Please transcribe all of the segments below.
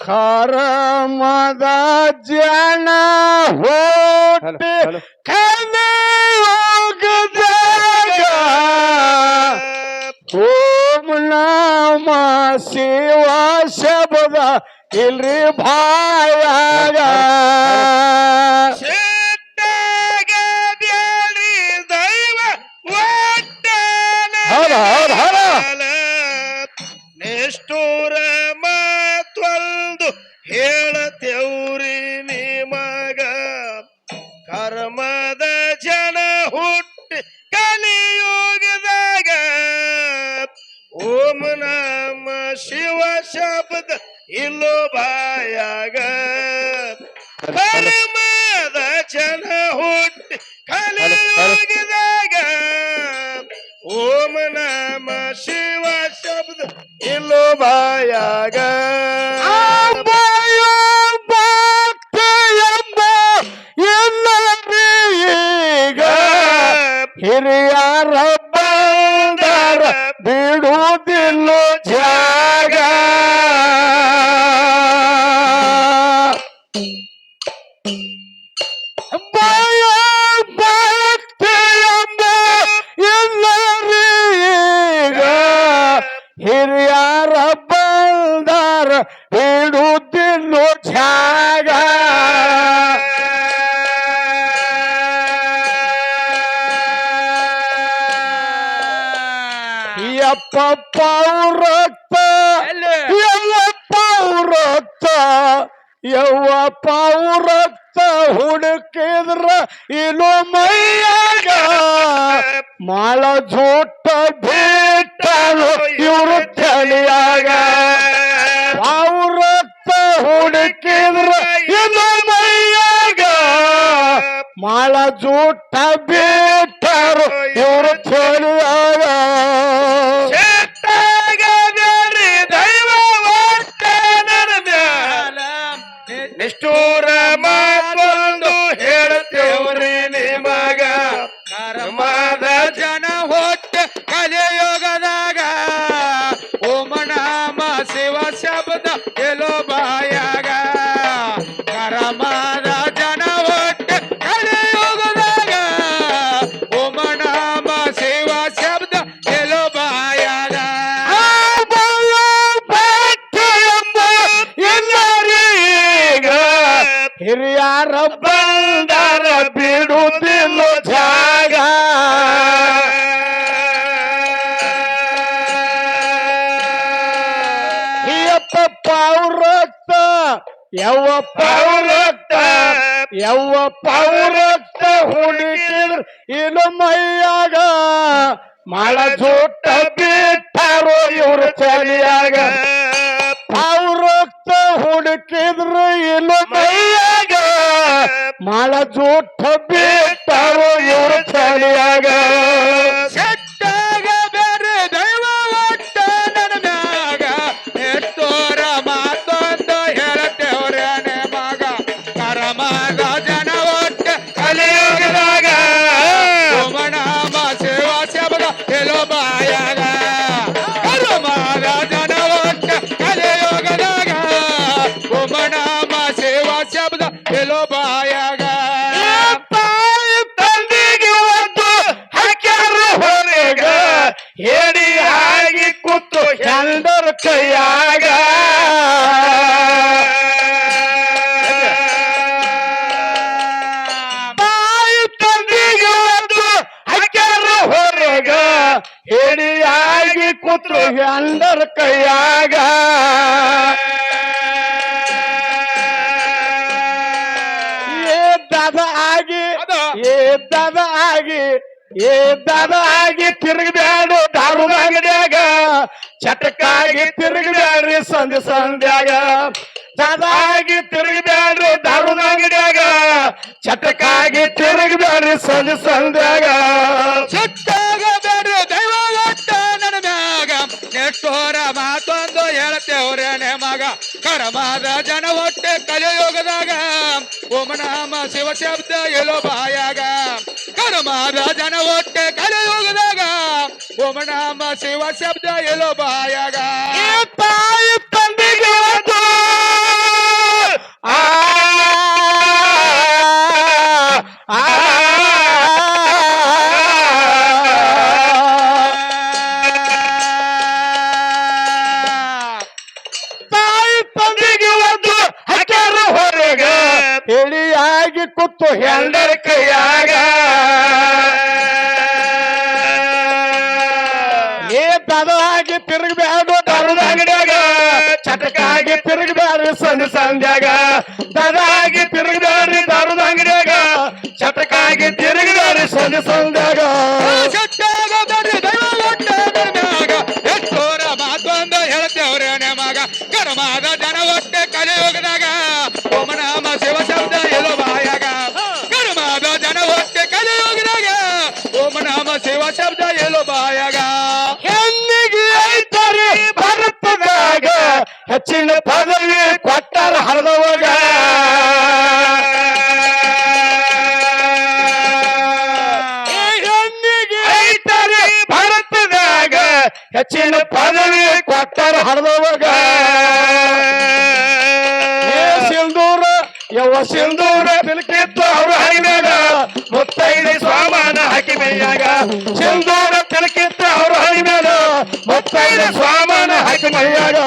ಕರಮದ ಜನ ಹೊಟ್ಟೆ ಕಲಿಯುಗದಾಗ ಓಂ ನಮ ಶಿವ ಶಬ್ದ ಇಲ್ರಿ ಬಾಯಾಗ ನಿಷ್ಠೂರ ಮಾತ್ವಲ್ದು ಹೇಳತೆವ್ರಿ ನಿಮಗ ಕರ್ಮದ ಜನ ಹುಟ್ಟಿ ಕಲಿಯುಗದಾಗ ಓಂ ನಮ ಶಿವ ಶಬ್ದ ಇಲ್ಲೋ ಬಾಯಾಗ ಕರ್ಮದ ಜನ ಹುಟ್ಟಿ ಕಲಿಯುಗದಾಗ ಓಂ ನಮ ಶಿವ ಶಬ್ದ ಇಲ್ಲೋ ಬಾಯಾಗ ಭಕ್ತ ಎಂಬ ಎಲ್ಲರೀಗ ಹಿರಿಯರ ಬಂದರ ಬಿಡುವುದಿಲ್ಲ ಜಾಗ ಭಕ್ತ ಎಂಬ ಎಲ್ಲರೀಗ ಹಿರಿಯರ ಬಂದರ ಬಿಡುವುದಿಲ್ಲ ಜಾಗ ಯಪ್ಪ ರಕ್ತ ಯವ್ವಪ್ಪ ರಕ್ತ ಯವ್ವಪ್ಪ ರಕ್ತ ಹುಡುಕಿದ್ರ ಇನ್ನು ಮೈಯಾಗ ಮಾಳ ಜೋಟ ಬಿಟ್ಟಲು ಇವರು ತಳಿಯಾಗ ರಕ್ತ ಹುಡುಕಿದ್ರ ಇನ್ನು ಮೈಯಾಗ ಮಾಳ ಜೋಟ ಬಿಟ್ಟರು ಇವರು ತಳಿಯಾಗ ನಿಷ್ಠೂರ ಮಾತೊಂದು ಹೇಳುತ್ತೇವ್ರಿ ನಿಮಗ ಕರ್ಮದ ಜನ ಹೊಟ್ಟೆ ಕಲಿಯುಗದಾಗ ಓಂ ನಮ ಶಿವ ಶಬ್ದ ಎಲ್ಲೋ ಬಾಯಾಗ ಕರ್ಮದ ಜನ ಹೊಟ್ಟೆ ಕಲಿಯುಗದಾಗ ಓಂ ನಮ ಶಿವ ಶಬ್ದ ಎಲ್ಲೋ ಬಾಯಾಗ ಹಿರಿಯರ ಬಂದರ ಬಿಡುವುದಿಲ್ಲ ಜಾಗ ಯಪ್ಪ ರಕ್ತ ಯವ್ವಪ್ಪ ರಕ್ತ ಯವ್ವಪ್ಪ ರಕ್ತ ಹುಡುಕಿದ್ರ ಇನ್ನು ಮೈಯಾಗ ಮಾಳ ಜೋಟ ಬಿಟ್ಟರು ಇವರು ಚಳಿಯಾಗ ರಕ್ತ ಹುಡುಕಿದ್ರು ಇನ್ನು ಮೈಯಾಗ ಮಾಳ ಜೋಟ ಬಿಟ್ಟರು ಇವರು ಚಳಿಯಾಗ ಸೆಟ್ಟಾಗ ಬೇರೆ ದೈವ ಒಟ್ಟ ನನ್ನ ಮ್ಯಾಗ ಎಷ್ಟೋರ ಮಾತೊಂದು ಹೇಳತ್ತೇವ್ರೇನೆ ಮಗ ಕರ್ಮದ ಜನ ಒಟ್ಟ ಕಲಿಯುಗದಾಗ ಓಂ ನಮ ಶಿವ ಶಬ್ದ ಎಲ್ಲೋ ಬಾಯಾಗ ಕರ್ಮದ ಜನ ಒಟ್ಟ ಕಲಿಯುಗದಾಗ ಓಂ ನಮ ಶಿವ ಶಬ್ದ ಎಲ್ಲೋ ಬಾಯಾಗ ತಂದಿಗೆ ಒಂದು ಹಾಕ್ಯಾರ ಹೊರಗ ಹೇಳಿ ಆಗಿ ಕೂತು ಹೆಂಡರ ಕೈಯಾಗ ತಂದಿಗೆ ಒಂದು ಹಾಕ್ಯಾರ ಹೊರಗ ಹೇಳಿ ಆಗಿ ಕೂತು ಹೆಂಡರ ಕೈಯಾಗ ಏದಾದ ಆಗಿ ತಿರುಗಬ್ಯಾಡು ದಾರುದ ಅಂಗಡ್ಯಾಗ ಚಟಕಾಗಿ ತಿರುಗಬ್ಯಾಡ್ರಿ ಸಂಜೆ ಸಂಧ್ಯಾಗ ದಾದಾಗಿ ತಿರುಗಬ್ಯಾಡ್ರಿ ದಾರುದ ಅಂಗಡ್ಯಾಗ ಚಟಕಾಗಿ ತಿರುಗಬ್ಯಾಡ್ರಿ ಸಂಜೆ ಸಂಧ್ಯಾಗ ಸುಟ್ಟಾಗ ಬೇಡ್ರಿ ದೈವ ಒಟ್ಟ ನನ್ನ ಮ್ಯಾಗ ನೆಟ್ಟೋರ ಮಾತೊಂದು ಹೇಳತ್ತೇವ್ರೇನೆ ಮಗ ಕರ್ಮದ ಜನ ಹೊಟ್ಟೆ ಕಲಿಯುಗದಾಗ ಓಂ ನಮ ಶಿವ ಶಬ್ದ ಎಲ್ಲೋ ಬಾಯಾಗ ಕರ್ಮದ ಜನ ಹೊಟ್ಟೆ ಕಲಿಯುಗದಾಗ ಓಂ ನಮ ಶಿವ ಶಬ್ದ ಎಲ್ಲೋ ಬಾಯಾಗ ತಾಯಿ ತಂದೆಗೆ ಏ ದದಾಗಿ ತಿರುಗಬ್ಯಾಡು ದಾರದ ಅಂಗಡ್ಯಾಗ ಚಟಕಾಗಿ ತಿರುಗಬ್ಯಾಡ್ರಿ ಸಂಜೆ ಸಂಧ್ಯಾಗ ದದಾಗಿ ತಿರುಗಬ್ಯಾಡ್ರಿ ದಾರದ ಅಂಗಡ್ಯಾಗ ಚಟಕಾಗಿ ತಿರುಗಬ್ಯಾಡ್ರಿ ಸಂಜೆ ಸಂಧ್ಯಾಗ ಸಿಟ್ಟಾಗ ಬೇಡ್ರಿ ದೈವ ಒಟ್ಟ ನನ್ನ ಮ್ಯಾಗ ಎಷ್ಟೋರ ಮಾತೊಂದು ಹೇಳ್ತೇವ್ರೆ ನಮಗ ಕರ್ಮದ ಜನ ಒಟ್ಟೆ ಕಲಿಯುಗದಾಗ ಓಂ ನಮ ಶಿವ ಶಬ್ದ ಎಲ್ಲೋ ಬಾಯಾಗ ಕರ್ಮದ ಜನ ಒಟ್ಟೆ ಕಲಿಯುಗದಾಗ ಓಂ ನಮ ಶಿವ ಶಬ್ದ ಎಲ್ಲೋ ಬಾಯಾಗ ಹೆಣ್ಣಿಗೆ ಐತರಿ ಭಾರತದಾಗ ಹೆಚ್ಚಿನ ಪದವಿ ಕೊಟ್ಟಾರ ಹರಿದವಾಗ ಹೆಣ್ಣಿಗೆ ಐತರಿ ಭಾರತದಾಗ ಹೆಚ್ಚಿನ ಪದವಿ ಕೊಟ್ಟಾರ ಹರಿದವಾಗ ಸಿಂಧೂರ ಯವ ಸಿಂಧೂರ ತಿಲಕಿತ್ತು ಅವ್ರ ಹರಿಮ್ಯಾಗ ಮುತ್ತೈದೆ ಸ್ವಾಮಾನ ಹಾಕಿ ಮೈಯಾಗ ಸಿಂಧೂರ ತಿಲಕಿತ್ತು ಅವ್ರ ಹರಿಮ್ಯಾಗ ಮುತ್ತೈದೆ ಸ್ವಾಮಾನ ಹಾಕಿ ಮೈಯಾಗ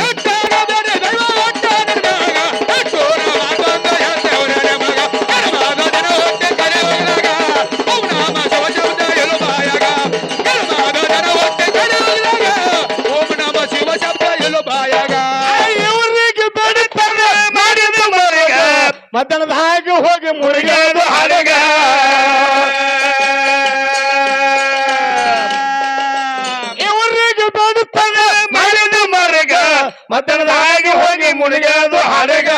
ಸಿಟ್ಟಾಗ ಬೇಡ್ರಿ ದೈವ ಒಟ್ಟ ನನ್ನ ಮ್ಯಾಗ ಎಷ್ಟೋರ ಮಾತೊಂದು ಹೇಳ್ತೇವ್ರೆ ನಮಗ ಕರ್ಮದ ಜನ ಒಟ್ಟೆ ಕಲಿಯುಗದಾಗ ಓಂ ನಮ ಶಿವ ಶಬ್ದ ಎಲ್ಲೋ ಬಾಯಾಗ ಕರ್ಮದ ಜನ ಒಟ್ಟೆ ಕಲಿಯುಗದಾಗ ಓಂ ನಮ ಶಿವ ಶಬ್ದ ಎಲ್ಲೋ ಬಾಯಾಗ ಇವರಿಗೆ ಬೆಡಿತಾರೆ ಮಾಡಿದ ಮರಿಗ ಮದ್ದನದಾಗ ಹೋಗಿ ಮುಳುಗ್ಯಾದು ಹಡಗ ಇವರಿಗೆ ಬೆಡುತ್ತಾರೆ ಮಾಡಿದ ಮರಿಗ ಮದ್ದನದಾಗ ಹೋಗಿ ಮುಳುಗ್ಯಾದು ಹಡಗ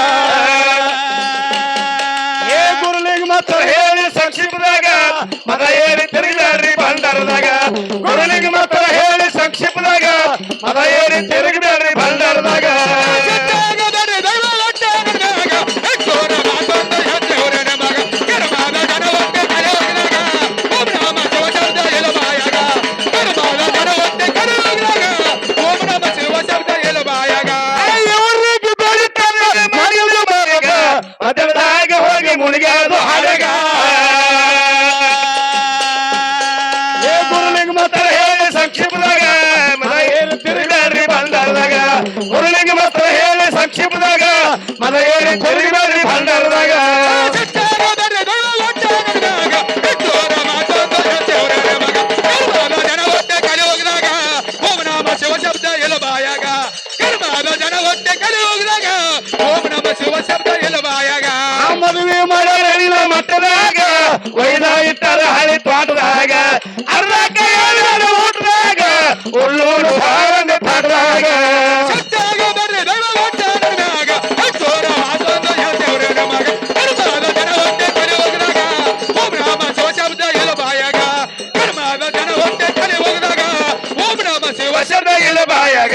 ಏ ಗುರುಲಿಂಗ ಮತ್ತ ಹೇಳಿ ಸಂಕ್ಷಿಪ್ತದಾಗ ಮದ ಏರಿ ತಿರುಗಿದಾಡ್ರಿ ಭಂಡಾರದಾಗ ಗುರುಲಿಂಗ ಮತ್ತ ಹೇಳಿ ಸಂಕ್ಷಿಪ್ತದಾಗ ಮದ ಏರಿ ತಿರುಗಿದಾಡ್ರಿ ಭಂಡಾರದಾಗ ಸಿಟ್ಟಾಗ ಬೇಡ್ರಿ ದೈವ ಒಟ್ಟ ನನ್ನ ಮ್ಯಾಗ ಎಷ್ಟೋರ ಮಾತೊಂದು ಹೇಳ್ತೇವ್ರೆ ನಮಗ ಕರ್ಮದ ಜನ ಒಟ್ಟೆ ಕಲಿಯುಗದಾಗ ಓಂ ನಮ ಶಿವ ಶಬ್ದ ಎಲ್ಲೋ ಬಾಯಾಗ ಕರ್ಮದ ಜನ ಒಟ್ಟೆ ಕಲಿಯುಗದಾಗ ಓಂ ನಮ ಶಿವ ಶಬ್ದ ಎಲ್ಲೋ ಬಾಯಾಗ ಇವರಿಗೆ ಬೆಳಿತಾರೆ ಮಾಡಿದ ಮರಿಗ ಮದ್ದನದಾಗ ಹೋಗಿ ಮುಳುಗ್ಯಾದು ಹಡಗ ಏ ಗುರುಲಿಂಗ ಮತ್ತ ಹೇಳಿ ಸಂಕ್ಷಿಪ್ತದಾಗ ಮದ ಏರಿ ತಿರುಗಿದಾಡ್ರಿ ಭಂಡಾರದಾಗ ಗುರುಲಿಂಗ ಮತ್ತ ಹೇಳಿ ಸಂಕ್ಷಿಪ್ತದಾಗ ಮದ ಏರಿ ತಿರುಗಿದಾಡ್ರಿ ಭಂಡಾರದಾಗ ಸಿಟ್ಟಾಗ ಬೇಡ್ರಿ ದೈವ ಒಟ್ಟ ನನ್ನ ಮ್ಯಾಗ ಎಷ್ಟೋರ ಮಾತೊಂದು ಹೇಳ್ತೇವ್ರೆ ನಮಗ ಕರ್ಮದ ಜನ ಒಟ್ಟೆ ಕಲಿಯುಗದಾಗ ಓಂ ನಮ ಶಿವ ಶಬ್ದ ಎಲ್ಲೋ ಬಾಯಾಗ ಕರ್ಮದ ಜನ ಒಟ್ಟೆ ಕಲಿಯುಗದಾಗ ಓಂ ನಮ ಶಿವ ಶಬ್ದ ಎಲ್ಲೋ ಬಾಯಾಗ ಆ ಮದುವೆ ಮಾಡ್ಯಾರ ಹಳ್ಳಿನ ಮಟ್ಟದಾಗ ಒಯ್ದ ಇಟ್ಟಾರ ಹಳಿ ತೋಟದಾಗ ಅರ್ಧ ಕೈ ಊಟದಾಗ ಉಳ್ಳೂರು ಭಾವಂದ ಪಾಟದಾಗ ಸಿಟ್ಟಾಗ ಬೇಡ್ರಿ ದೈವ ಒಟ್ಟ ನನ್ನ ಮ್ಯಾಗ ಎಷ್ಟೋರ ಮಾತೊಂದು ಹೇಳ್ತೇವ್ರೆ ನಮಗ ಕರ್ಮದ ಜನ ಒಟ್ಟೆ ಕಲಿಯುಗದಾಗ ಓಂ ನಮ ಶಿವ ಶಬ್ದ ಎಲ್ಲೋ ಬಾಯಾಗ ಕರ್ಮದ ಜನ ಒಟ್ಟೆ ಕಲಿಯುಗದಾಗ ಓಂ ನಮ ಶಿವ ವಶದ ಇಲ್ಲ ಬಾಯಾಗ